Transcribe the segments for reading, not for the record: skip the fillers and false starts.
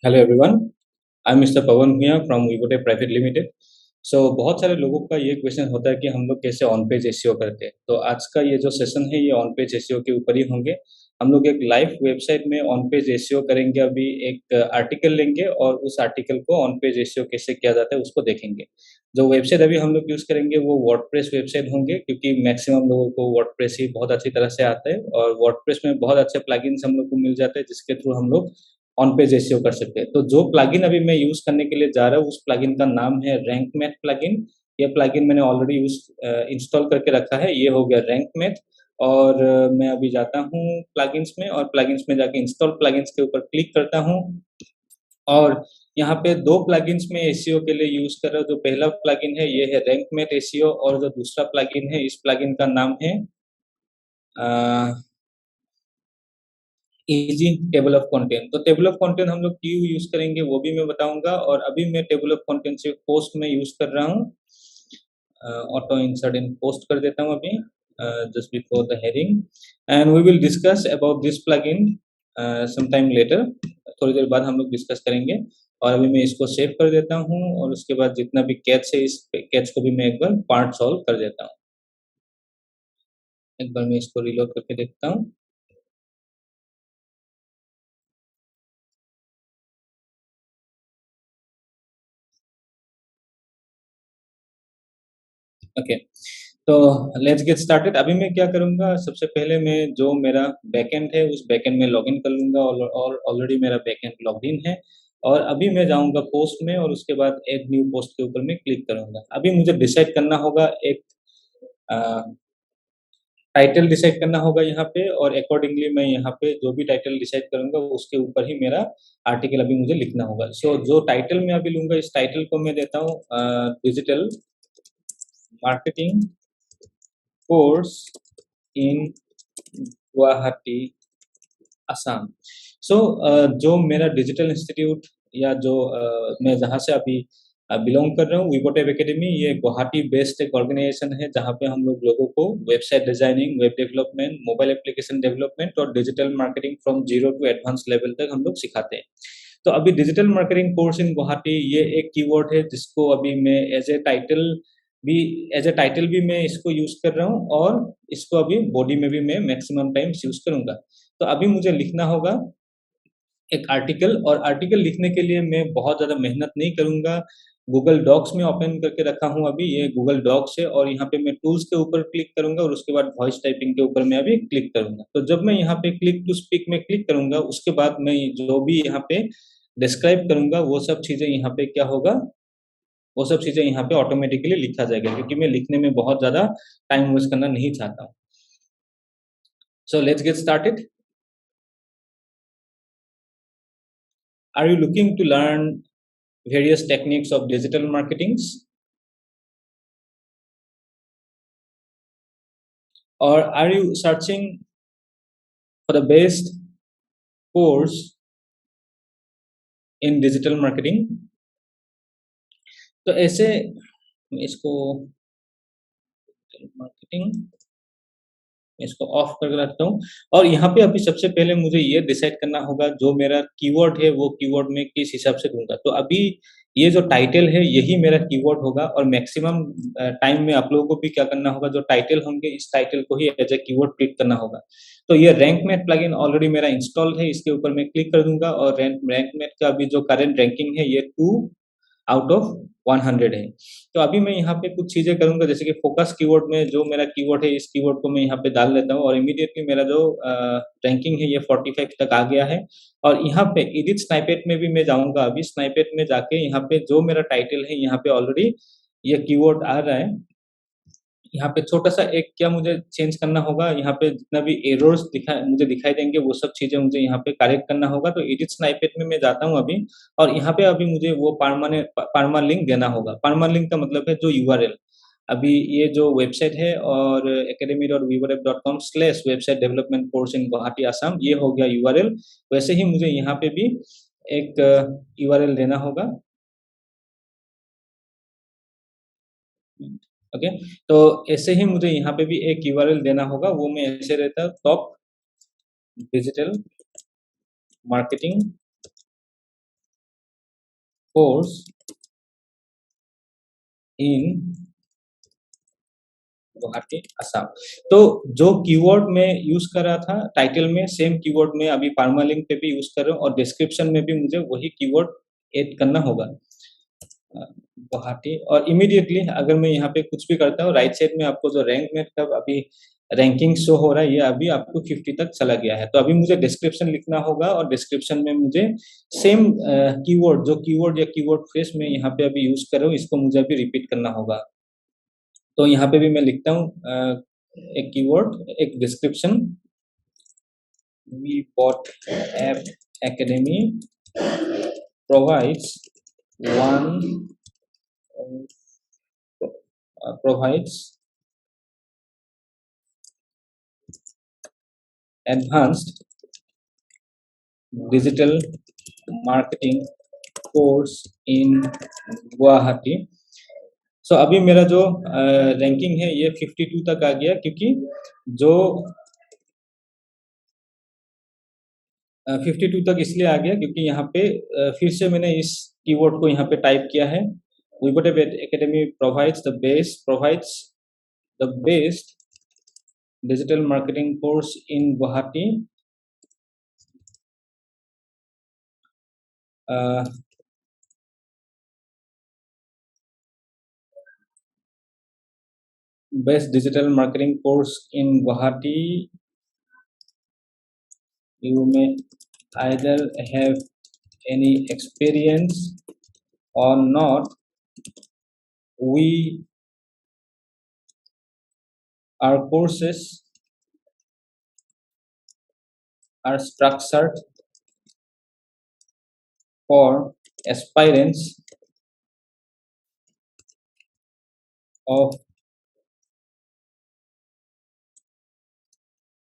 Hello everyone, I am mister Pawan Bhuya from Vivotech private limited. So बहुत सारे लोगों का ये क्वेश्चन होता है कि हम लोग कैसे ऑन पेज एसईओ करते हैं। तो आज का ये जो सेशन है ये ऑन पेज एसईओ के ऊपर ही होंगे। हम लोग एक लाइव वेबसाइट में ऑन पेज एसईओ करेंगे। अभी एक आर्टिकल लेंगे और उस आर्टिकल को ऑन पेज एसईओ कैसे किया जाता है उसको देखेंगे। जो वेबसाइट अभी हम लोग यूज़ करेंगे वो वर्डप्रेस वेबसाइट होंगे, क्योंकि मैक्सिमम लोगों को वर्डप्रेस ही बहुत अच्छी तरह से आता है और वर्डप्रेस में बहुत अच्छे प्लगइन्स हम लोग को मिल जाते हैं जिसके थ्रू हम लोग ऑन पेज एसईओ कर सकते हैं। तो जो प्लगइन अभी मैं यूज़ करने के लिए जा रहा हूँ उस प्लगइन का नाम है रैंक मैथ प्लगइन। ये प्लगइन मैंने ऑलरेडी इंस्टॉल करके रखा है। ये हो गया रैंक मैथ। और मैं अभी जाता हूँ प्लगइन्स में और प्लगइन्स में जाके इंस्टॉल प्लगइन्स के ऊपर क्लिक करता हूँ। और यहाँ पे 2 प्लगइन्स में एसईओ के लिए यूज़ कर रहा हूँ। जो पहला प्लगइन है ये है रैंक मैथ एसईओ और जो दूसरा प्लगइन है इस प्लगइन का नाम है a easy table of content. तो टेबल ऑफ कंटेंट हम लोग क्यों यूज करेंगे वो भी मैं बताऊंगा। और अभी मैं टेबल ऑफ कंटेंट से पोस्ट में यूज कर रहा हूँ। ऑटो इंसर्ट इन पोस्ट कर देता हूँ अभी just before the heading. And we will discuss about this plugin some time later. थोड़ी देर बाद हम लोग डिस्कस करेंगे। और अभी मैं इसको सेव कर देता हूँ और उसके बाद जितना भी कैच है इस कैच को भी मैं एक बार पार्ट सॉल्व कर देता हूँ। एक बार मैं इसको रिलोड करके देखता हूँ। ओके, तो लेट्स गेट स्टार्टेड। अभी मैं क्या करूंगा, सबसे पहले मैं जो मेरा बैकएंड है उस बैकएंड में लॉगिन कर लूंगा और ऑलरेडी मेरा बैकएंड लॉग्ड इन है। और अभी मैं जाऊंगा पोस्ट में और उसके बाद ऐड न्यू पोस्ट के ऊपर मैं क्लिक करूंगा। अभी मुझे डिसाइड करना होगा एक टाइटल डिसाइड करना होगा यहाँ पे और अकॉर्डिंगली मैं यहाँ पे जो भी टाइटल डिसाइड करूंगा उसके ऊपर ही मेरा आर्टिकल अभी मुझे लिखना होगा। सो जो टाइटल मैं अभी लूंगा इस टाइटल को मैं देता हूँ digital marketing course in Guwahati Assam. So जो मेरा डिजिटल इंस्टीट्यूट या जो मैं जहाँ से अभी बिलोंग कर रहा हूँ विवोटेक एकेडमी, ये गुवाहाटी बेस्ड एक ऑर्गेनाइजेशन है जहाँ पे हम लोग लोगों को website designing, web development, mobile application development और digital marketing from zero to advance level तक हम लोग सिखाते हैं। तो अभी digital marketing course in Guwahati ये एक कीवर्ड है जिसको अभी मैं भी एज ए टाइटल भी मैं इसको यूज कर रहा हूँ और इसको अभी बॉडी में भी मैं मैक्सिमम टाइम्स यूज करूंगा। तो अभी मुझे लिखना होगा एक आर्टिकल और आर्टिकल लिखने के लिए मैं बहुत ज़्यादा मेहनत नहीं करूंगा। गूगल डॉक्स में ओपन करके रखा हूँ अभी, ये गूगल डॉक्स है और यहाँ पे मैं टूल्स के ऊपर क्लिक करूंगा और उसके बाद वॉइस टाइपिंग के ऊपर मैं अभी क्लिक करूंगा। तो जब मैं यहाँ पे क्लिक टू स्पीक में क्लिक करूंगा उसके बाद मैं जो भी यहाँ पे डिस्क्राइब करूंगा वो सब चीज़ें यहाँ पे क्या होगा, वो सब चीज़ें यहाँ पे ऑटोमेटिकली लिखा जाएगा, क्योंकि मैं लिखने में बहुत ज़्यादा टाइम वेस्ट करना नहीं चाहता हूँ। So let's get started. Are you looking to learn various techniques of digital marketing, or are you searching for the best course in digital marketing? तो ऐसे इसको मार्केटिंग इसको ऑफ करके रखता हूँ। और यहाँ पे अभी सबसे पहले मुझे ये डिसाइड करना होगा जो मेरा कीवर्ड है वो कीवर्ड मैं किस हिसाब से दूंगा। तो अभी ये जो टाइटल है यही मेरा कीवर्ड होगा और मैक्सिमम टाइम में आप लोगों को भी क्या करना होगा, जो टाइटल होंगे इस टाइटल को ही एज ए कीवर्ड ट्रीट करना होगा। तो ये रैंक मैथ प्लगइन ऑलरेडी मेरा इंस्टॉल है, इसके ऊपर मैं क्लिक कर दूंगा और रैंक मैथ का अभी जो करंट रैंकिंग है ये 2 आउट ऑफ 100 है। तो अभी मैं यहाँ पे कुछ चीज़ें करूँगा, जैसे कि फ़ोकस कीवर्ड में जो मेरा कीवर्ड है इस कीवर्ड को मैं यहाँ पे डाल देता हूँ और इमीडिएटली मेरा जो रैंकिंग है ये 45 तक आ गया है। और यहाँ पे एडिट स्नाइपेट में भी मैं जाऊँगा। अभी स्नाइपेट में जाके यहाँ पे जो मेरा टाइटल है यहाँ पे ऑलरेडी ये कीवर्ड आ रहा है। यहाँ पे छोटा-सा एक क्या मुझे चेंज करना होगा, यहाँ पे जितना भी एरर्स मुझे दिखाई देंगे वो सब चीज़ें मुझे यहाँ पे करेक्ट करना होगा। तो एडिट स्नाइपेट में मैं जाता हूँ अभी और यहाँ पे अभी मुझे वो परमालिंक देना होगा। परमालिंक का मतलब है जो यूआरएल। अभी ये जो वेबसाइट है और academy.vivodev.com/website development course in Guwahati Assam, ये हो गया यूआरएल। वैसे ही मुझे यहाँ पे भी एक यूआरएल देना होगा। ओके, तो ऐसे ही मुझे यहाँ पे भी एक यूआरएल देना होगा। वो मैं ऐसे रहता top digital marketing course in Guwahati Assam. तो जो कीवर्ड मैं यूज कर रहा था टाइटल में, सेम कीवर्ड मैं अभी परमालिंक पे भी यूज कर रहा हूँ और डिस्क्रिप्शन में भी मुझे वही कीवर्ड ऐड करना होगा, गुवाहाटी। और इमीडिएटली अगर मैं यहाँ पे कुछ भी करता हूँ, राइट साइड में आपको जो रैंक में कब अभी रैंकिंग शो हो रहा है, ये अभी आपको 50 तक चला गया है। तो अभी मुझे डिस्क्रिप्शन लिखना होगा और डिस्क्रिप्शन में मुझे सेम कीवर्ड, जो कीवर्ड या कीवर्ड फ्रेज मैं यहाँ पे अभी यूज कर रहा हूँ, इसको मुझे अभी रिपीट करना होगा। तो यहाँ पे भी मैं लिखता हूँ एक कीवर्ड, एक description, we bot app academy provides one provides advanced digital marketing course in Guwahati। So अभी मेरा जो रैंकिंग है ये 52 तक आ गया, क्योंकि जो 52 तक इसलिए आ गया क्योंकि यहाँ पे फिर से मैंने इस कीवर्ड को यहाँ पे टाइप किया है। Webot Academy provides the best digital marketing course in Guwahati, best digital marketing course in Guwahati. You may either have any experience or not. Our courses are structured for aspirants of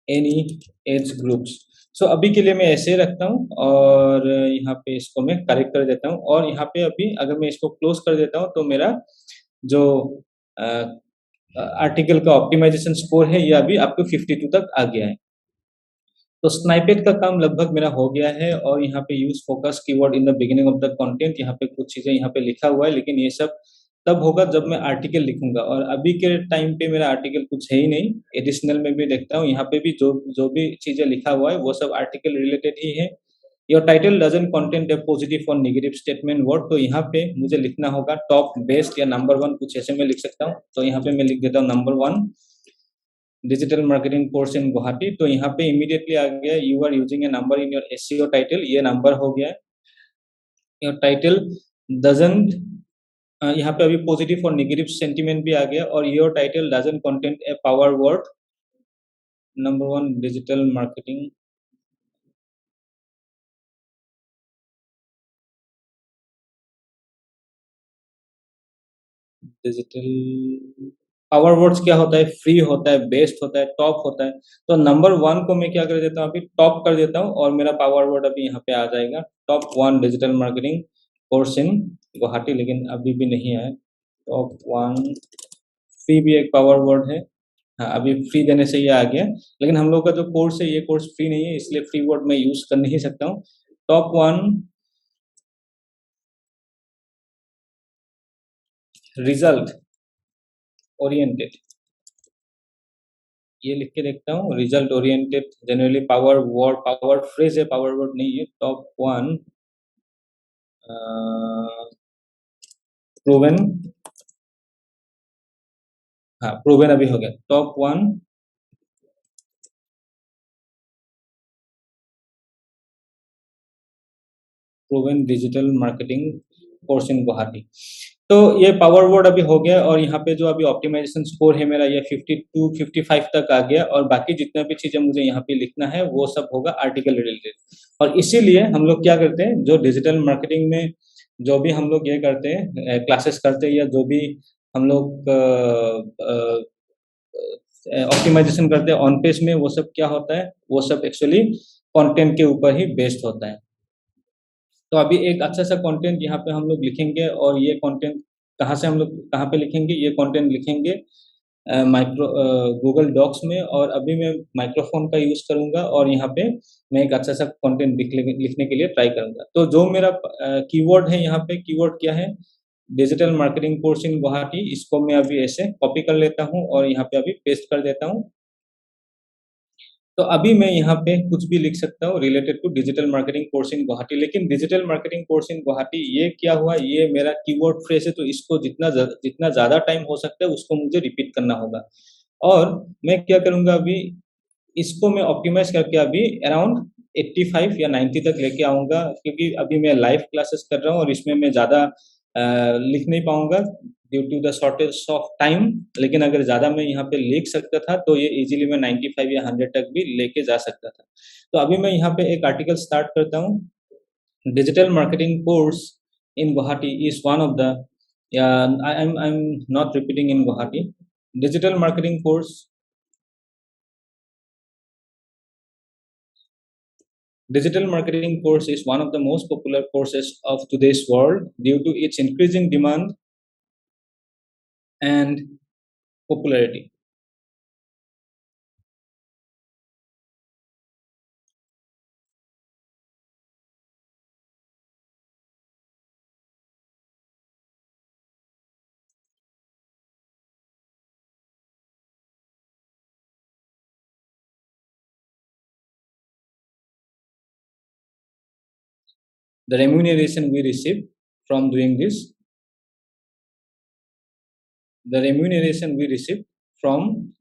any age groups। सो अभी के लिए मैं ऐसे ही रखता हूँ और यहाँ पे इसको मैं करेक्ट कर देता हूँ। और यहाँ पे अभी अगर मैं इसको क्लोज कर देता हूँ तो मेरा जो आर्टिकल का ऑप्टिमाइजेशन स्कोर है ये अभी आपको 52 तक आ गया है। तो स्नाइपेट का काम लगभग मेरा हो गया है और यहाँ पे use focus keyword in the beginning of the content, यहाँ पे कुछ चीजें यहाँ पे लिखा हुआ है, लेकिन ये सब तब होगा जब मैं आर्टिकल लिखूंगा। और अभी के टाइम पे मेरा आर्टिकल कुछ है ही नहीं। एडिशनल में भी देखता हूँ, यहाँ पे भी जो भी चीजें लिखा हुआ है वो सब आर्टिकल रिलेटेड ही है। Your title doesn't content a positive और नेगेटिव स्टेटमेंट वर्ड, तो यहाँ पे मुझे लिखना होगा टॉप, बेस्ट या नंबर 1, कुछ ऐसे में लिख सकता हूँ। तो यहाँ पे मैं लिख देता हूँ number 1 digital marketing course in Guwahati. तो यहाँ पे इमीडिएटली आ गया you are using a number in your SEO title, ये नंबर हो गया। योर टाइटल डजंट, यहाँ पे अभी पॉजिटिव और नेगेटिव सेंटीमेंट भी आ गया। और your title doesn't content A power word, number 1 digital marketing, digital power words क्या होता है, फ्री होता है, बेस्ट होता है, टॉप होता है। तो नंबर 1 को मैं क्या कर देता हूँ, अभी टॉप कर देता हूँ और मेरा पावर वर्ड अभी यहाँ पे आ जाएगा, top 1 digital marketing course in Guwahati, लेकिन अभी भी नहीं आया। टॉप 1 फ्री भी एक पावर वर्ड है। हाँ, अभी फ्री देने से ये आ गया, लेकिन हम लोग का जो कोर्स है ये कोर्स फ्री नहीं है, इसलिए फ्री वर्ड मैं यूज कर नहीं सकता हूँ। टॉप 1 रिजल्ट ओरिएंटेड, ये लिख के देखता हूँ, result oriented generally power word, power phrase है, पावर वर्ड नहीं है। टॉप 1 प्रूवन, हाँ प्रूवन अभी हो गया। Top 1 proven digital marketing course in Guwahati. तो ये पावर वर्ड अभी हो गया और यहाँ पे जो अभी ऑप्टिमाइजेशन स्कोर है मेरा ये 52 55 तक आ गया। और बाकी जितना भी चीजें मुझे यहाँ पे लिखना है वो सब होगा आर्टिकल रिलेटेड। और इसीलिए हम लोग क्या करते हैं, जो डिजिटल मार्केटिंग में जो भी हम लोग ये करते हैं, क्लासेस करते हैं या जो भी हम लोग ऑप्टिमाइजेशन करते हैं ऑन पेज में, वो सब क्या होता है, वो सब एक्चुअली कंटेंट के ऊपर ही बेस्ड होता है। तो अभी एक अच्छा सा कंटेंट यहाँ पे हम लोग लिखेंगे और ये कंटेंट कहाँ से हम लोग कहाँ पे लिखेंगे, ये कंटेंट लिखेंगे माइक्रो गूगल डॉक्स में, और अभी मैं माइक्रोफोन का यूज़ करूँगा और यहाँ पे मैं एक अच्छा सा कंटेंट लिखने के लिए ट्राई करूँगा। तो जो मेरा कीवर्ड है यहाँ पे, कीवर्ड क्या है? Digital marketing course in Guwahati, इसको मैं अभी ऐसे कॉपी कर लेता हूँ और यहाँ पे अभी पेस्ट कर देता हूँ। तो अभी मैं यहाँ पे कुछ भी लिख सकता हूँ related to digital marketing course in Guwahati, लेकिन digital marketing course in Guwahati ये क्या हुआ, ये मेरा कीवर्ड फ्रेज है, तो इसको जितना ज़्यादा टाइम हो सकता है उसको मुझे रिपीट करना होगा। और मैं क्या करूँगा अभी, इसको मैं ऑप्टिमाइज़ करके अभी अराउंड 85 या 90 तक लेके आऊँगा, क्योंकि अभी मैं लाइव क्लासेस कर रहा हूँ और इसमें मैं ज़्यादा लिख नहीं पाऊँगा due to the shortage of time. लेकिन अगर ज़्यादा मैं यहाँ पे लिख सकता था तो ये ईज़िली मैं 95 या 100 तक भी लेके जा सकता था। तो अभी मैं यहाँ पे एक आर्टिकल स्टार्ट करता हूँ। Digital marketing course in Guwahati is one of the, yeah, I'm not repeating in Guwahati. Digital marketing course Digital marketing course is one of the most popular courses of today's world due to its increasing demand and popularity. The remuneration we receive from doing this, the remuneration we receive from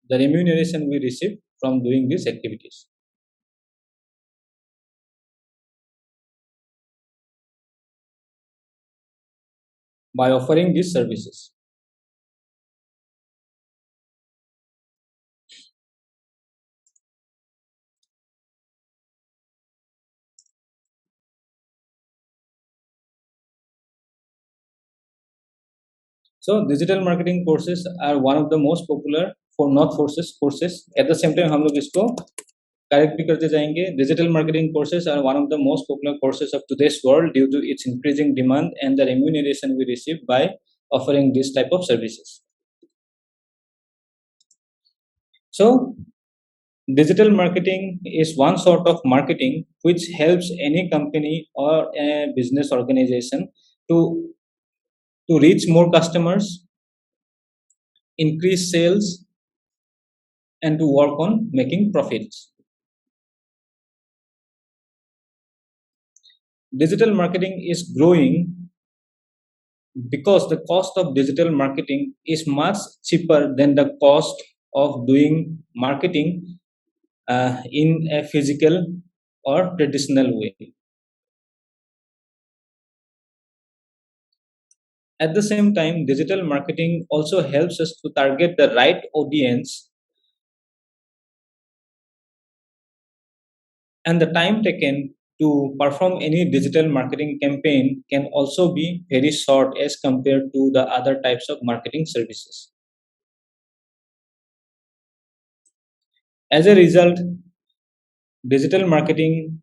the remuneration we receive from doing these activities. By offering these services. So digital marketing courses are one of the most popular for not forces courses. At the same time हम लोग इसको correct भी करते जाएंगे. Digital marketing courses are one of the most popular courses of today's world due to its increasing demand and the remuneration we receive by offering this type of services. So digital marketing is one sort of marketing which helps any company or a business organization to reach more customers, increase sales, and to work on making profits. Digital marketing is growing because the cost of digital marketing is much cheaper than the cost of doing marketing in a physical or traditional way. At the same time, digital marketing also helps us to target the right audience, and the time taken to perform any digital marketing campaign can also be very short as compared to the other types of marketing services. As a result, digital marketing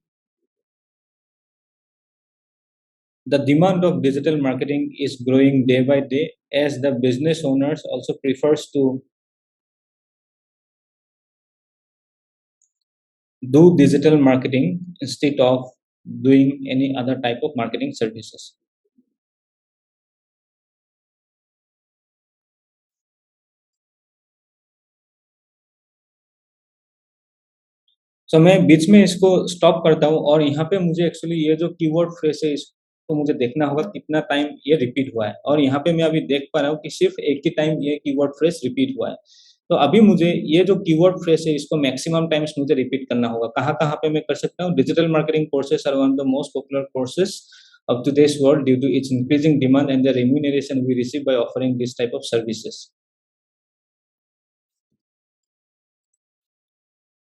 the demand of digital marketing is growing day by day as the business owners also prefers to do digital marketing instead of doing any other type of marketing services. सो मैं बीच में इसको stop करता हूँ और यहाँ पे मुझे actually ये जो कीवर्ड फ्रेज है इसको मुझे देखना होगा कितना टाइम ये रिपीट हुआ है, और यहाँ पे मैं अभी देख पा रहा हूँ कि सिर्फ एक ही टाइम ये कीवर्ड फ्रेज रिपीट हुआ है। तो अभी मुझे ये जो कीवर्ड फ्रेज है इसको मैक्सिमम टाइम्स मुझे रिपीट करना होगा। कहाँ-कहाँ पे मैं कर सकता हूँ? Digital marketing courses are one of the most popular courses of today's world due to its increasing demand and the remuneration we receive by offering this type of services.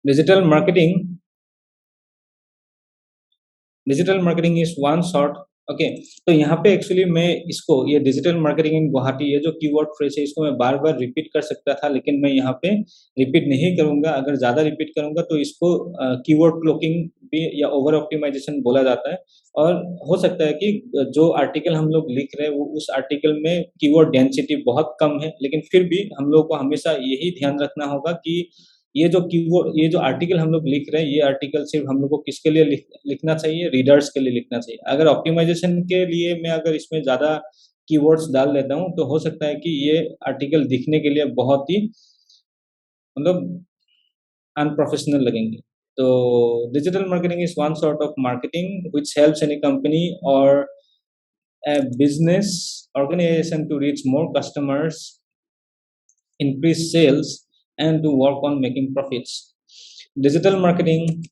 Digital marketing Digital marketing is one sort okay, तो यहाँ पे actually मैं इसको ये digital marketing in Guwahati ये जो keyword phrase है इसको मैं बार-बार रिपीट कर सकता था, लेकिन मैं यहाँ पे रिपीट नहीं करूँगा। अगर ज़्यादा रिपीट करूँगा तो इसको कीवर्ड क्लोकिंग भी या ओवर ऑप्टिमाइज़ेशन बोला जाता है। और हो सकता है कि जो आर्टिकल हम लोग लिख रहे हैं वो उस आर्टिकल में कीवर्ड डेंसिटी बहुत कम है, लेकिन फिर भी हम लोग को हमेशा यही ध्यान रखना होगा कि ये जो आर्टिकल हम लोग लिख रहे हैं, ये आर्टिकल सिर्फ़ हम लोग को किसके लिए लिखना चाहिए, रीडर्स के लिए लिखना चाहिए। अगर ऑप्टिमाइज़ेशन के लिए मैं अगर इसमें ज़्यादा कीवर्ड्स डाल देता हूँ, तो हो सकता है कि ये आर्टिकल दिखने के लिए बहुत ही मतलब अनप्रोफेशनल लगेंगे। तो digital marketing is one sort of marketing which helps any company और a business organization to reach more customers, increase sales, and to work on making profits. Digital marketing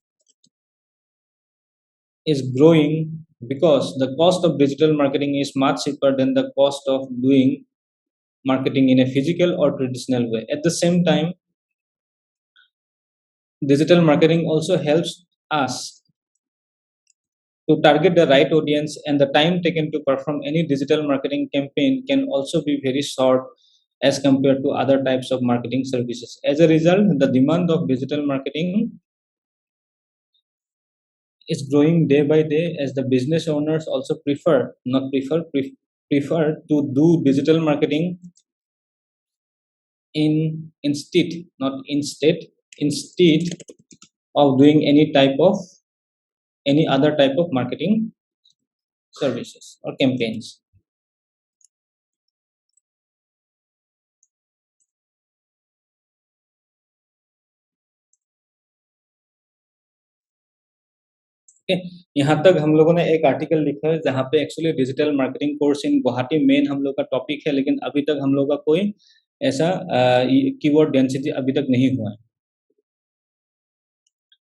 is growing because the cost of digital marketing is much cheaper than the cost of doing marketing in a physical or traditional way. At the same time, digital marketing also helps us to target the right audience, and the time taken to perform any digital marketing campaign can also be very short as compared to other types of marketing services. As a result, the demand of digital marketing is growing day by day as the business owners also prefer to do digital marketing instead of doing any other type of marketing services or campaigns. Okay, यहाँ तक हम लोगों ने एक article लिखा है जहाँ पे actually digital marketing course in Guwahati main हम लोग का टॉपिक है, लेकिन अभी तक हम लोग का कोई ऐसा कीवर्ड डेंसिटी अभी तक नहीं हुआ है।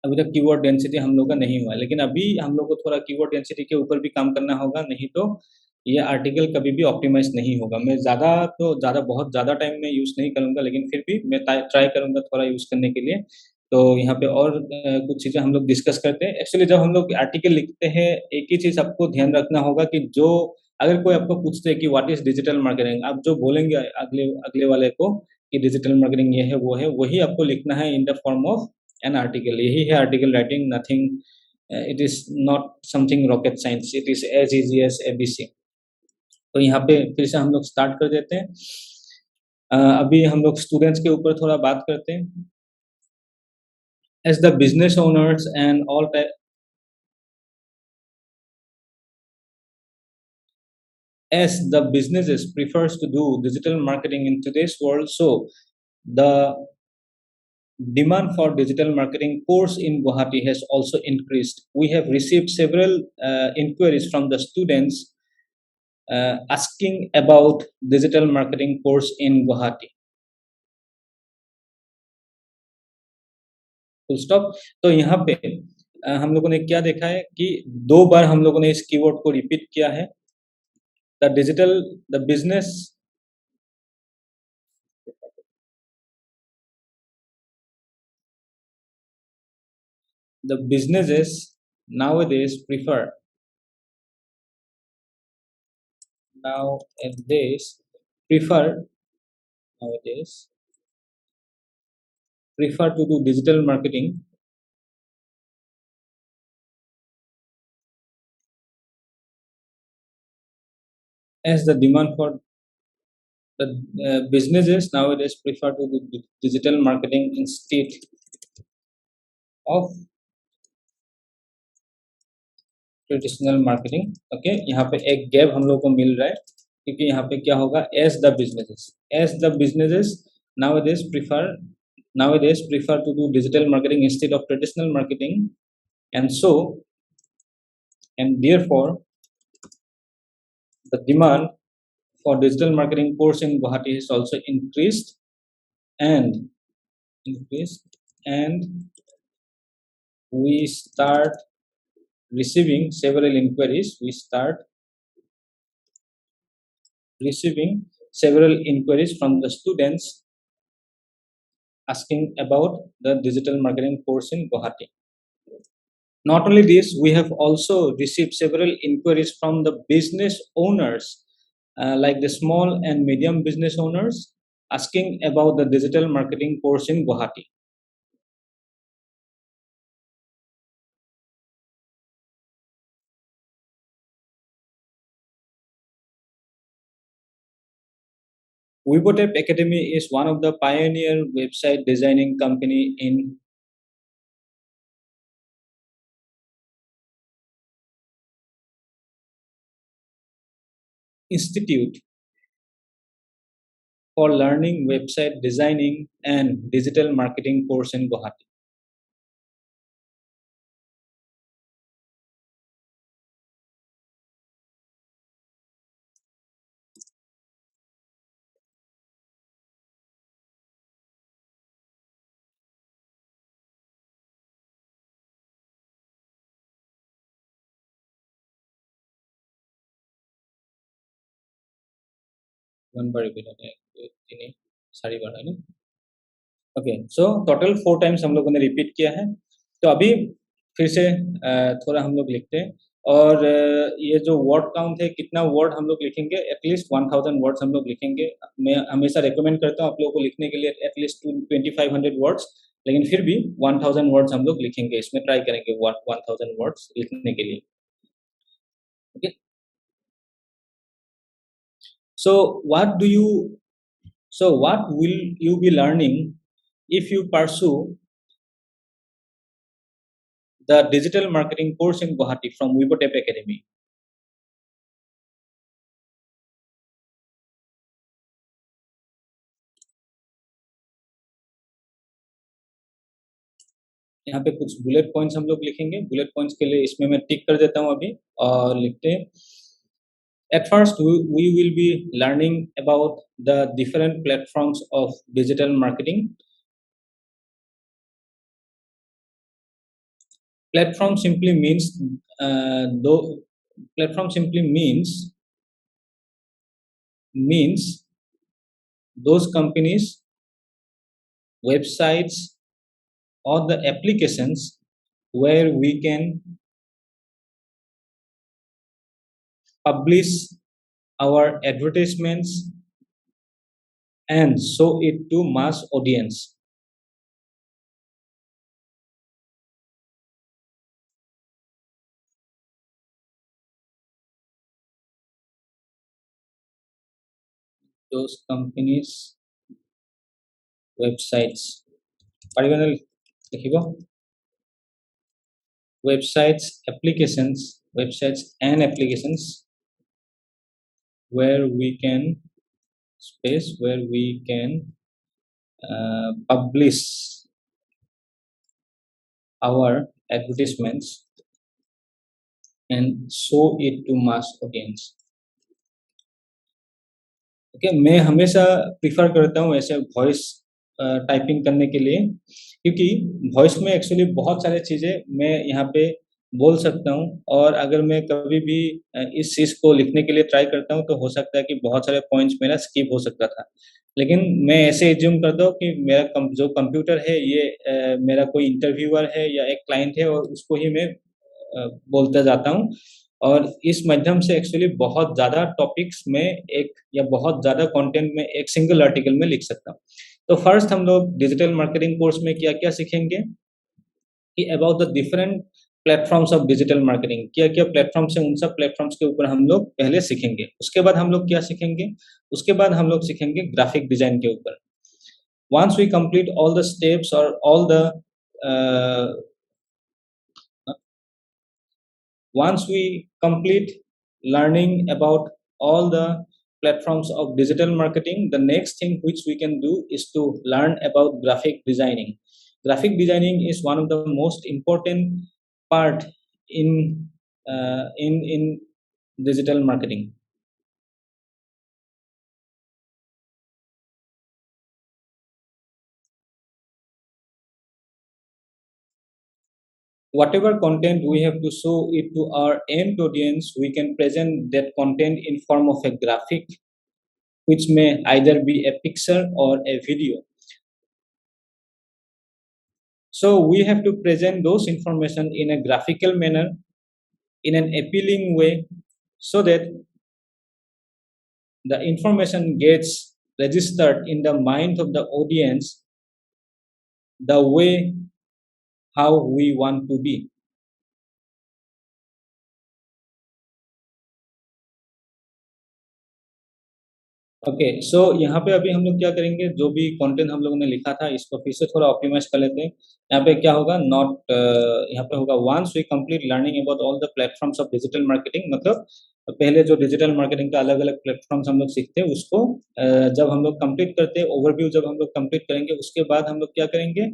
अभी तक कीवर्ड डेंसिटी हम लोग का नहीं हुआ है, लेकिन अभी हम लोग को थोड़ा कीवर्ड डेंसिटी के ऊपर भी काम करना होगा, नहीं तो ये आर्टिकल कभी भी ऑप्टिमाइज़ नहीं होगा। मैं बहुत ज़्यादा टाइम में यूज़ नहीं करूँगा, लेकिन फिर भी मैं ट्राई करूँगा थोड़ा यूज़ करने के लिए। तो यहाँ पे और कुछ चीज़ें हम लोग डिस्कस करते हैं। एक्चुअली जब हम लोग आर्टिकल लिखते हैं, एक ही चीज़ आपको ध्यान रखना होगा कि जो अगर कोई आपको पूछते हैं कि व्हाट इज़ डिजिटल मार्केटिंग, आप जो बोलेंगे अगले अगले वाले को कि डिजिटल मार्केटिंग ये है, वो है, वही आपको लिखना है in the form of an article. यही है article writing, nothing it is not something rocket science, it is as easy as ABC. तो यहाँ पे फिर से हम लोग स्टार्ट कर देते हैं। अभी हम लोग स्टूडेंट्स के ऊपर थोड़ा बात करते हैं। As the business owners and all type as the businesses prefers to do digital marketing in today's world, so the demand for digital marketing course in Guwahati has also increased. We have received several inquiries from the students asking about digital marketing course in Guwahati. Full stop. तो यहाँ पे हम लोगों ने क्या देखा है कि 2 बार हम लोगों ने इस कीवर्ड को रिपीट किया है। The digital the business the businesses nowadays nowadays prefer nowadays prefer to do digital marketing as the demand for the businesses nowadays prefer to do digital marketing instead of traditional marketing. Okay, यहाँ पे एक gap हम लोग को मिल रहा है क्योंकि यहाँ पे क्या होगा as the businesses nowadays prefer to do digital marketing instead of traditional marketing, and so and therefore the demand for digital marketing course in Guwahati has also and increased and we start receiving several inquiries. We start receiving several inquiries from the students asking about the digital marketing course in Guwahati. Not only this, we have also received several inquiries from the business owners, like the small and medium business owners, asking about the digital marketing course in Guwahati. Webotep Academy is one of the pioneer website designing company in institute for learning website designing and digital marketing course in Guwahati. One bar repeat होता है, तीन ही, सारी बार है ना? Okay, so total 4 times हम लोगों ने repeat किया है। तो अभी फिर से थोड़ा हम लोग लिखते हैं, और ये जो वर्ड काउंट है, कितना वर्ड हम लोग लिखेंगे, एटलीस्ट 1000 वर्ड्स हम लोग लिखेंगे। मैं हमेशा रिकमेंड करता हूँ आप लोगों को लिखने के लिए एटलीस्ट 2500 वर्ड्स, लेकिन फिर भी 1000 वर्ड्स हम लोग लिखेंगे, इसमें ट्राई करेंगे 1000 वर्ड्स लिखने के लिए। Okay, so what do you so what will you be learning if you pursue the digital marketing course in Guwahati from Webotep Academy? यहाँ पे कुछ बुलेट पॉइंट्स हम लोग लिखेंगे। बुलेट पॉइंट्स के लिए इसमें मैं टिक कर देता हूँ अभी, और लिखते हैं, at first we will be learning about the different platforms of digital marketing. Platform simply means though platform simply means those companies, websites, or the applications where we can publish our advertisements and show it to mass audience. Those companies, websites, particularly websites, and applications where we can publish our advertisements and show it to mass audience. Okay, मैं हमेशा prefer करता हूँ ऐसे voice typing करने के लिए, क्योंकि voice में एक्चुअली बहुत सारी चीज़ें मैं यहाँ पे बोल सकता हूँ, और अगर मैं कभी भी इस चीज़ को लिखने के लिए ट्राई करता हूँ तो हो सकता है कि बहुत सारे पॉइंट्स मेरा स्किप हो सकता था। लेकिन मैं ऐसे एज्यूम करता हूँ कि मेरा जो कंप्यूटर है ये मेरा कोई इंटरव्यूअर है या एक क्लाइंट है, और उसको ही मैं बोलता जाता हूँ, और इस माध्यम से एक्चुअली बहुत ज़्यादा टॉपिक्स में एक या बहुत ज़्यादा कंटेंट में एक सिंगल आर्टिकल में लिख सकता हूँ। तो फर्स्ट हम लोग डिजिटल मार्केटिंग कोर्स में क्या-क्या सीखेंगे कि about the different platforms of digital marketing, क्या-क्या प्लेटफॉर्म्स हैं, उन सब प्लेटफॉर्म्स के ऊपर हम लोग पहले सीखेंगे। उसके बाद हम लोग क्या सीखेंगे? उसके बाद हम लोग सीखेंगे ग्राफिक डिजाइन के ऊपर। Once we complete all the steps और all the once we complete learning about all the platforms of digital marketing, the next thing which we can do is to learn about graphic designing. Graphic designing is one of the most important part in in digital marketing. Whatever content we have to show it to our end audience, we can present that content in form of a graphic, which may either be a picture or a video. So we have to present those information in a graphical manner, in an appealing way, so that the information gets registered in the mind of the audience the way how we want to be. Okay, so यहाँ पे अभी हम लोग क्या करेंगे, जो भी content हम लोगों ने लिखा था इसको फिर से थोड़ा ऑप्टिमाइज कर लेते हैं। यहाँ पे क्या होगा, नॉट यहाँ पे होगा once we complete learning about all the platforms of digital marketing, मतलब पहले जो डिजिटल मार्केटिंग का अलग अलग प्लेटफॉर्म्स हम लोग सीखते हैं उसको जब हम लोग कंप्लीट करते हैं, ओवरव्यू जब हम लोग कंप्लीट करेंगे उसके बाद हम लोग क्या करेंगे,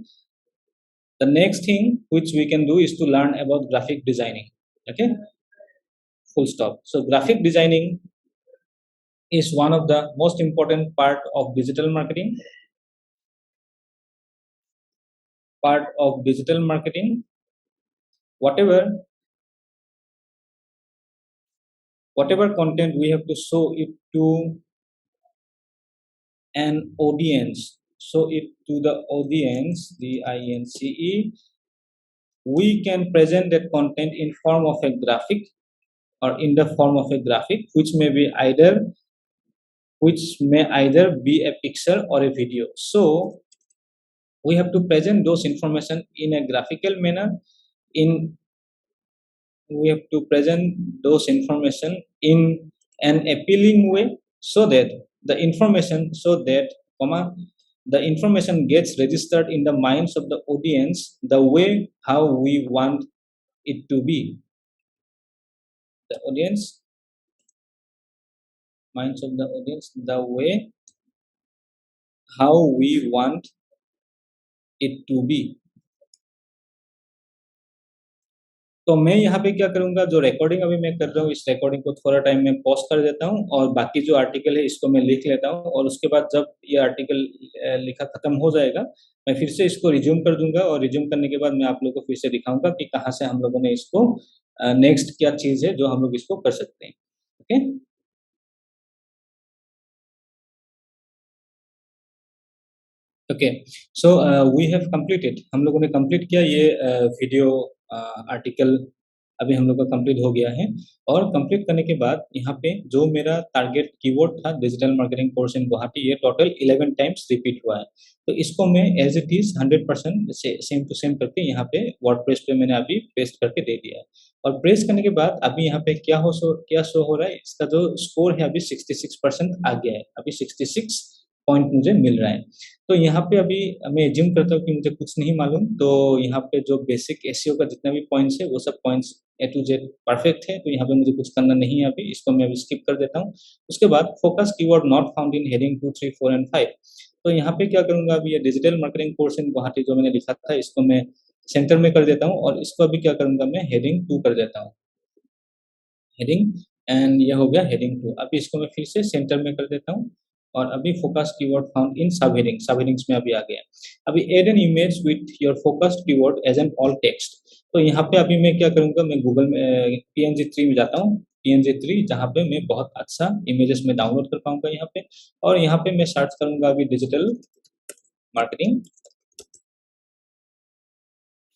the next thing which we can do is to learn about graphic designing. Okay, full stop. So graphic designing is one of the most important part of digital marketing. Whatever content we have to show it to an audience, show it to the audience, DINCE, we can present that content in form of a graphic or in the form of a graphic which may either be a picture or a video. So we have to present those information in a graphical manner, in we have to present those information in an appealing way, so that the information so that comma the information gets registered in the minds of the audience the way how we want it to be. The audience minds of the audience the way how we want it to be. तो मैं यहाँ पे क्या करूँगा, जो recording अभी मैं कर रहा हूँ इस रिकॉर्डिंग को थोड़ा टाइम में पॉज़ कर देता हूँ और बाकी जो आर्टिकल है इसको मैं लिख लेता हूँ, और उसके बाद जब ये आर्टिकल लिखा खत्म हो जाएगा, मैं फिर से इसको रिज्यूम कर दूँगा, और रिज्यूम करने के बाद मैं आप लोगों को फिर से दिखाऊँगा कि कहाँ से हम लोगों ने इसको नेक्स्ट क्या चीज़ है जो हम लोग इसको कर सकते हैं। Okay? Okay, so we have completed, हम लोगों ने कंप्लीट किया ये वीडियो आर्टिकल अभी हम लोग का कंप्लीट हो गया है। और कंप्लीट करने के बाद यहाँ पे जो मेरा टारगेट कीवर्ड था digital marketing course in Guwahati, ये टोटल 11 टाइम्स रिपीट हुआ है। तो इसको मैं एज इट इज 100% से सेम टू सेम करके यहाँ पे वर्डप्रेस पे मैंने अभी पेस्ट करके दे दिया है। और प्रेस करने के बाद अभी यहाँ पे क्या शो हो रहा है, इसका जो स्कोर है अभी 66% आ गया है, अभी 66 पॉइंट मुझे मिल रहा है। तो यहाँ पे अभी मैं एज्यूम करता हूँ कि मुझे कुछ नहीं मालूम, तो यहाँ पे जो बेसिक एसईओ का जितना भी पॉइंट्स है वो सब points A to Z perfect है, तो यहाँ पे मुझे कुछ करना नहीं है अभी, इसको मैं अभी स्किप कर देता हूँ। उसके बाद focus keyword not found in heading 2, 3, 4 and 5। तो यहाँ पे क्या करूँगा, अभी ये digital marketing course in Guwahati जो मैंने लिखा था इसको मैं सेंटर में कर देता हूँ, और इसको अभी क्या करूँगा, मैं हेडिंग 2 कर देता हूँ। हेडिंग एंड ये हो गया हेडिंग 2। अभी इसको मैं फिर से सेंटर में कर देता हूँ, और अभी फोकस कीवर्ड फाउंड इन सब हेडिंग्स में अभी आ गया। अभी add an image with your focused keyword as an alt text. तो यहाँ पे अभी मैं क्या करूँगा, मैं गूगल में पीएनजी 3 में जाता हूँ, पीएनजी 3 जहाँ पे मैं बहुत अच्छा इमेजेस में डाउनलोड कर पाऊंगा यहाँ पे, और यहाँ पे मैं सर्च करूंगा अभी डिजिटल मार्केटिंग,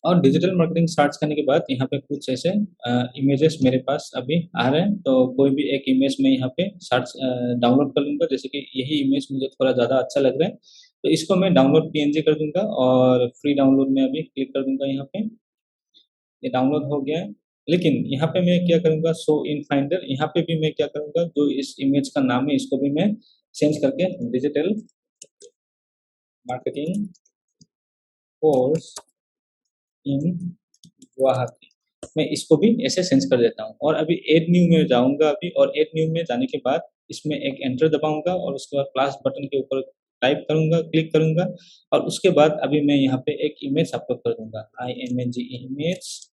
और डिजिटल मार्केटिंग सर्च करने के बाद यहाँ पे कुछ ऐसे इमेजेस मेरे पास अभी आ रहे हैं, तो कोई भी एक इमेज में यहाँ पे सर्च डाउनलोड कर लूँगा, जैसे कि यही इमेज मुझे थोड़ा ज़्यादा अच्छा लग रहा है, तो इसको मैं डाउनलोड पीएनजी कर दूंगा, और फ्री डाउनलोड में अभी क्लिक कर दूंगा। यहाँ पे ये डाउनलोड हो गया है, लेकिन यहाँ पे मैं क्या करूँगा, शो इन फाइंडर, यहाँ पे भी मैं क्या करूँगा, जो इस इमेज का नाम है इसको भी मैं चेंज करके digital marketing course in Guwahati, मैं इसको भी ऐसे सेंस कर देता हूँ। और अभी ऐड न्यू में जाऊँगा अभी, और ऐड न्यू में जाने के बाद इसमें एक एंटर दबाऊँगा, और उसके बाद प्लस बटन के ऊपर टाइप करूँगा, क्लिक करूँगा, और उसके बाद अभी मैं यहाँ पे एक इमेज अपलोड कर दूँगा, IMAG इमेज,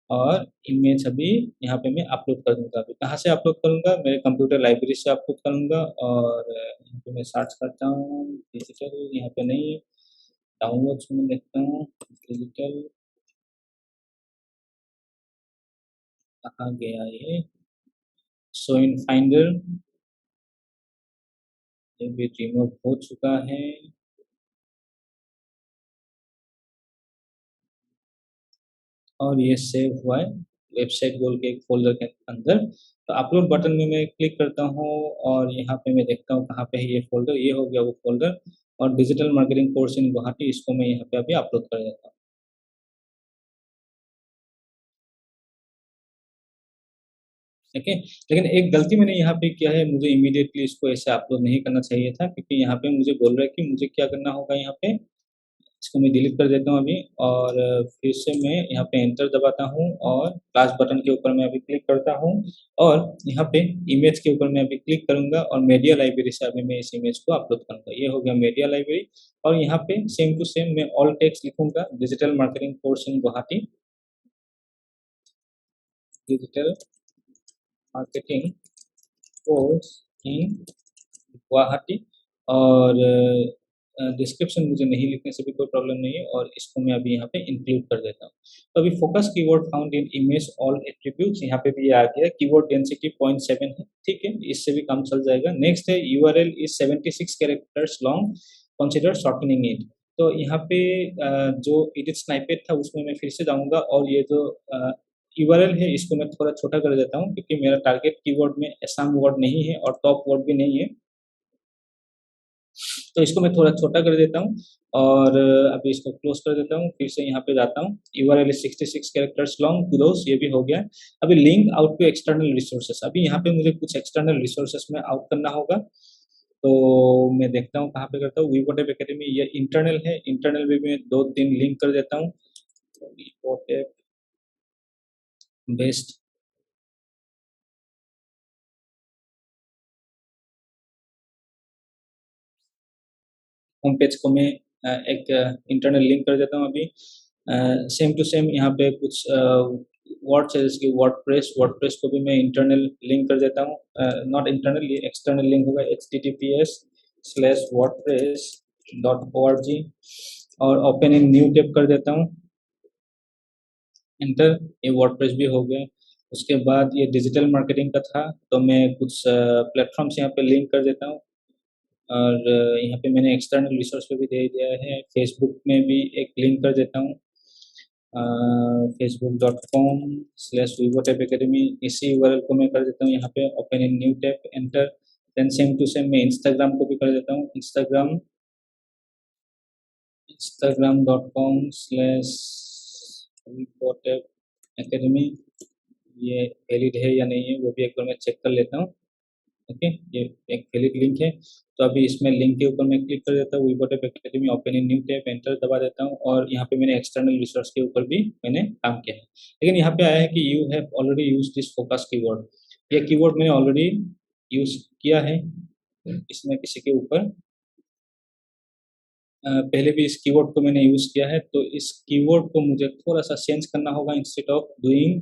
और इमेज अभी यहाँ पे मैं अपलोड कर दूँगा। अभी कहाँ से अपलोड करूँगा, मेरे कंप्यूटर लाइब्रेरी से अपलोड करूँगा, और यहाँ पे मैं सर्च करता हूँ डिजिटल, यहाँ पे नहीं, डाउनलोड्स में देखता हूँ डिजिटल, कहाँ गया ये, शो इन फाइंडर, ये भी रिमूव हो चुका है। और ये सेव हुआ है वेबसाइट बोल के एक फ़ोल्डर के अंदर। तो अपलोड बटन में मैं क्लिक करता हूँ और यहाँ पे मैं देखता हूँ कहाँ पे है ये फ़ोल्डर, ये हो गया वो फ़ोल्डर और digital marketing course in Guwahati इसको मैं यहाँ पे अभी अपलोड कर देता हूँ। ठीक है? लेकिन एक गलती मैंने यहाँ पे किया है, मुझे इमीडिएटली इसको ऐसे अपलोड नहीं करना चाहिए था क्योंकि यहाँ पे मुझे बोल रहा है कि मुझे क्या करना होगा यहाँ पे, इसको मैं डिलीट कर देता हूँ अभी और फिर से मैं यहाँ पे एंटर दबाता हूँ और प्लस बटन के ऊपर मैं अभी क्लिक करता हूँ और यहाँ पे इमेज के ऊपर मैं अभी क्लिक करूँगा और मीडिया लाइब्रेरी से अभी मैं इस इमेज को अपलोड करूँगा। ये हो गया मीडिया लाइब्रेरी और यहाँ पे सेम टू सेम मैं ऑल टेक्स्ट लिखूँगा digital marketing course in Guwahati, digital marketing course in Guwahati और डिस्क्रिप्शन मुझे नहीं लिखने से भी कोई प्रॉब्लम नहीं है और इसको मैं अभी यहाँ पे इंक्लूड कर देता हूँ। तो अभी focus keyword found in image all attributes यहाँ पे भी ये आ गया, कीवर्ड डेंसिटी 0.7 है, ठीक है, इससे भी काम चल जाएगा। नेक्स्ट है URL is 76 characters long, consider shortening it. तो यहाँ पे जो एडिट स्नाइपेट था उसमें मैं फिर से जाऊँगा और ये जो यूआरएल है इसको मैं थोड़ा छोटा कर देता हूँ क्योंकि मेरा टारगेट कीवर्ड में असम वर्ड नहीं है और टॉप वर्ड भी नहीं है। तो इसको मैं थोड़ा छोटा कर देता हूँ और अभी इसको क्लोज कर देता हूँ, फिर से यहाँ पे जाता हूँ। URL is 66 characters long, close, ये भी हो गया। अभी link out to external resources, अभी यहाँ पे मुझे कुछ एक्सटर्नल रिसोर्सेस में आउट करना होगा। तो मैं देखता हूँ कहाँ पे करता हूँ। वीवोटेप एकेडमी ये इंटरनल है, इंटरनल भी मैं 2-3 लिंक कर देता हूँ। वीवोटेप बेस्ट होम पेज को मैं एक इंटरनल लिंक कर देता हूँ अभी। सेम टू सेम यहाँ पे कुछ वर्ड्स है जैसे कि वर्डप्रेस को भी मैं इंटरनल लिंक कर देता हूँ, नॉट इंटरनल, ये एक्सटर्नल लिंक होगा https:/wordpress.org और ओपन इन न्यू टैब कर देता हूँ, एंटर। ये वर्डप्रेस भी हो गया। उसके बाद ये डिजिटल मार्केटिंग का था तो मैं कुछ प्लेटफॉर्म्स यहाँ पे लिंक कर देता हूँ और यहाँ पे मैंने एक्सटर्नल रिसोर्स पे भी दे दिया है। फेसबुक में भी एक लिंक कर देता हूँ, facebook.com/vivotab academy, इसी यूआरएल को मैं कर देता हूँ यहाँ पे open in new tab, enter. Then same to same मैं इंस्टाग्राम को भी कर देता हूँ, instagram.com/vivotab academy, ये वैलिड है या नहीं है वो भी एक बार मैं चेक कर लेता हूँ। ओके, ये एक वैलिड लिंक है। तो अभी इसमें लिंक के ऊपर मैं क्लिक कर देता हूँ, Vivotech academy, open in new tab, enter दबा देता हूँ और यहाँ पे मैंने एक्सटर्नल रिसोर्स के ऊपर भी मैंने काम किया है। लेकिन यहाँ पे आया है कि you have already use this focus keyword, ये कीवर्ड मैंने ऑलरेडी यूज किया है इसमें किसी के ऊपर, पहले भी इस कीवर्ड को मैंने यूज किया है। तो इस कीवर्ड को मुझे थोड़ा सा चेंज करना होगा, instead of doing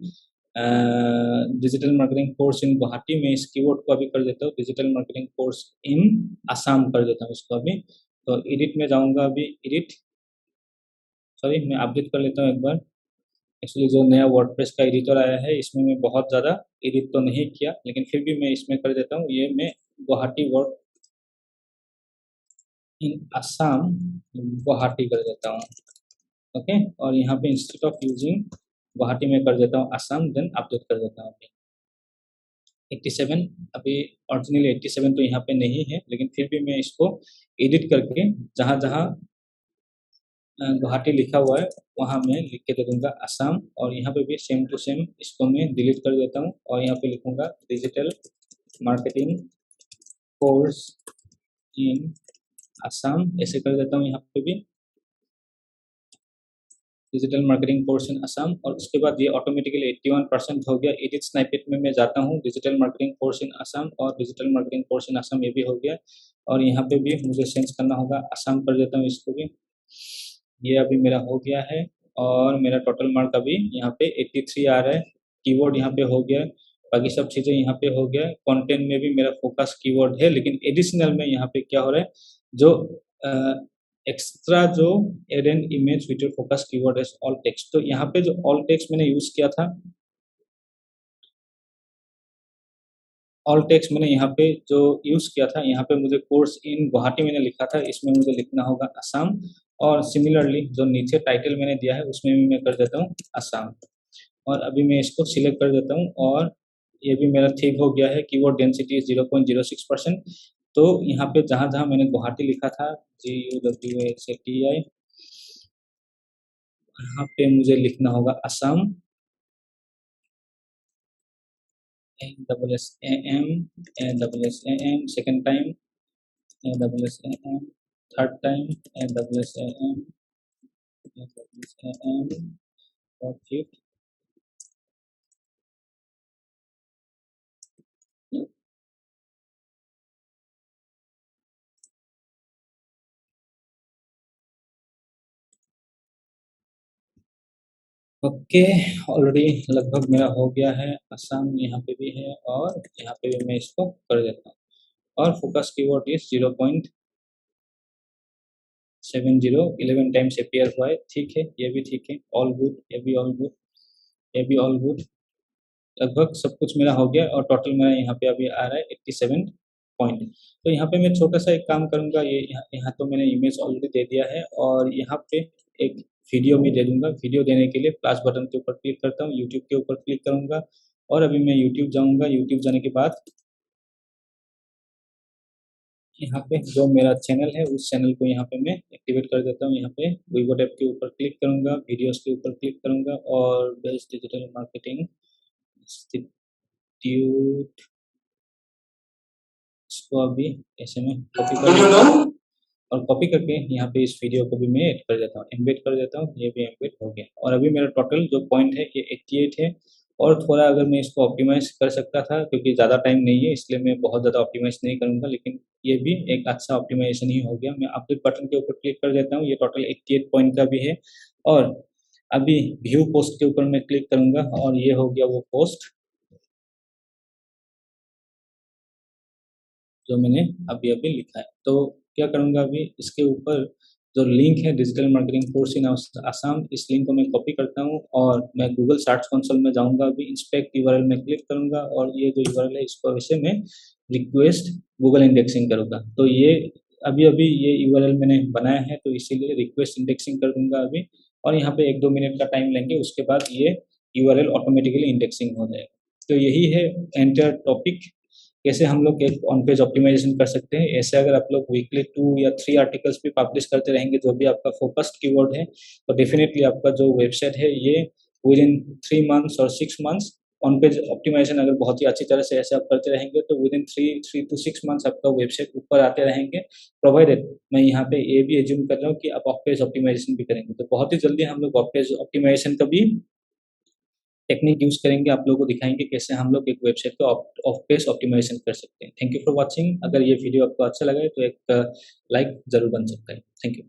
digital marketing course in Guwahati में इस कीवर्ड को अभी कर देता हूँ digital marketing course in Assam कर देता हूँ इसको अभी। तो एडिट में जाऊंगा अभी, एडिट, सॉरी मैं अपडेट कर लेता हूँ एक बार। एक्चुअली जो नया वर्डप्रेस का एडिटर आया है इसमें मैं बहुत ज़्यादा एडिट तो नहीं किया, लेकिन फिर भी मैं इसमें कर देता हूँ, ये मैं गुवाहाटी वर्ड इन असम गुवाहाटी कर देता हूँ। ओके, और यहाँ पे इंस्टेड ऑफ यूजिंग गुवाहाटी में कर देता हूँ असम, देन अपडेट कर देता हूँ अभी 87। अभी ओरिजिनली 87 तो यहाँ पे नहीं है, लेकिन फिर भी मैं इसको एडिट करके जहाँ जहाँ गुवाहाटी लिखा हुआ है वहाँ मैं लिख के दे दूंगा असम और यहाँ पे भी सेम टू सेम इसको मैं डिलीट कर देता हूँ और यहाँ पे लिखूंगा digital marketing course in Assam, ऐसे कर देता हूँ यहाँ पे भी digital marketing course in Assam. और उसके बाद ये ऑटोमेटिकली 81% हो गया। एडिट स्नाइपेट में मैं जाता हूँ, digital marketing course in Assam और digital marketing course in Assam ये भी हो गया और यहाँ पे भी मुझे चेंज करना होगा, असम कर देता हूँ इसको भी। ये अभी मेरा हो गया है और मेरा टोटल मार्क अभी यहाँ पे 83 आ रहा है। कीवर्ड यहाँ पे हो गया, बाकी सब चीज़ें यहाँ पे हो गया। कंटेंट में भी मेरा फोकस कीवर्ड है, लेकिन एडिशनल में यहाँ पे क्या हो रहा है, जो एक्स्ट्रा जो add an image with your focus keyword as alt text, तो यहाँ पे जो ऑल टेक्स्ट मैंने यूज किया था, ऑल टेक्स्ट मैंने यहाँ पे जो यूज किया था, यहाँ पे मुझे कोर्स इन गुवाहाटी मैंने लिखा था, इसमें मुझे लिखना होगा असम और सिमिलरली जो नीचे टाइटल मैंने दिया है उसमें भी मैं कर देता हूँ असम। और अभी मैं इसको सिलेक्ट कर देता हूँ और ये भी मेरा ठीक हो गया है। Keyword density 0.06%। तो यहाँ पे जहाँ जहाँ मैंने गुवाहाटी लिखा था GUWAHATI, यहाँ पे मुझे लिखना होगा Assam, ASSAM, ASSAM, second time ASSAM, third time ASSAM, और फिफ्थ। ओके, ऑलरेडी लगभग मेरा हो गया है। असम यहाँ पे भी है और यहाँ पे भी मैं इसको कर देता हूँ। और focus keyword is 0.70, 11 times appear हुआ है। ठीक है, ये भी ठीक है, ऑल गुड, ये भी ऑल गुड, ये भी ऑल गुड। लगभग सब कुछ मेरा हो गया और टोटल मेरा यहाँ पे अभी आ रहा है 87 पॉइंट। तो यहाँ पे मैं छोटा सा एक काम करूँगा, ये यहाँ तो मैंने इमेज ऑलरेडी दे दिया है और यहाँ पे एक वीडियो भी दे दूंगा। वीडियो देने के लिए प्लस बटन के ऊपर क्लिक करता हूँ, यूट्यूब के ऊपर क्लिक करूंगा और अभी मैं यूट्यूब जाऊंगा। यूट्यूब जाने के बाद यहाँ पे जो मेरा चैनल है उस चैनल को यहाँ पे मैं एक्टिवेट कर देता हूँ। यहाँ पे वीवो टैब के ऊपर क्लिक करूंगा, वीडियोस के ऊपर क्लिक करूंगा और बेस्ट डिजिटल मार्केटिंग इंस्टीट्यूट, इसको अभी ऐसे में कॉपी कर लेता हूँ और कॉपी करके यहाँ पे इस वीडियो को भी मैं ऐड कर देता हूँ, एम्बेड कर देता हूँ। ये भी एम्बेड हो गया और अभी मेरा टोटल जो पॉइंट है ये 88 है। और थोड़ा अगर मैं इसको ऑप्टिमाइज कर सकता था, क्योंकि ज़्यादा टाइम नहीं है इसलिए मैं बहुत ज़्यादा ऑप्टिमाइज नहीं करूँगा, लेकिन ये भी एक अच्छा ऑप्टिमाइजेशन ही हो गया। मैं अपडेट बटन के ऊपर क्लिक कर देता हूँ, ये टोटल 88 पॉइंट का भी है। और अभी व्यू पोस्ट के ऊपर मैं क्लिक करूँगा और ये हो गया वो पोस्ट जो मैंने अभी अभी लिखा है। तो क्या करूँगा, अभी इसके ऊपर जो लिंक है डिजिटल मार्केटिंग कोर्स इन आसाम, इस लिंक को मैं कॉपी करता हूँ और मैं गूगल सर्च कंसोल में जाऊँगा। अभी इंस्पेक्ट यूआरएल में क्लिक करूँगा और ये जो यूआरएल है इसको वैसे मैं रिक्वेस्ट गूगल इंडेक्सिंग करूँगा। तो ये अभी अभी ये यूआरएल मैंने बनाया है तो इसीलिए रिक्वेस्ट इंडेक्सिंग कर दूंगा अभी। और यहाँ पे 1-2 मिनट का टाइम लेंगे, उसके बाद ये यूआरएल ऑटोमेटिकली इंडेक्सिंग हो जाएगा। तो यही है एंटायर टॉपिक, कैसे हम लोग एक ऑन पेज ऑप्टिमाइजेशन कर सकते हैं। ऐसे अगर आप लोग वीकली 2 या 3 आर्टिकल्स भी पब्लिश करते रहेंगे जो भी आपका फोकस्ड कीवर्ड है, तो डेफिनेटली आपका जो वेबसाइट है ये विद इन 3 मंथ्स और 6 मंथ्स ऑन पेज ऑप्टिमाइजेशन अगर बहुत ही अच्छी तरह से ऐसे आप करते रहेंगे तो विद इन 3 to 6 मंथ्स आपका वेबसाइट ऊपर आते रहेंगे। प्रोवाइडेड मैं यहाँ पे ये भी एज्यूम कर रहा हूँ कि आप ऑफ पेज ऑप्टिमाइजेशन भी करेंगे, तो बहुत ही जल्दी हम लोग ऑफ पेज ऑप्टिमाइजेशन का भी टेक्निक यूज करेंगे, आप लोगों को दिखाएंगे कैसे हम लोग एक वेबसाइट को ऑफ पेज ऑप्टिमाइजेशन कर सकते हैं। Thank you for watching. अगर ये वीडियो आपको अच्छा लगा है तो एक लाइक जरूर बन सकता है। Thank you.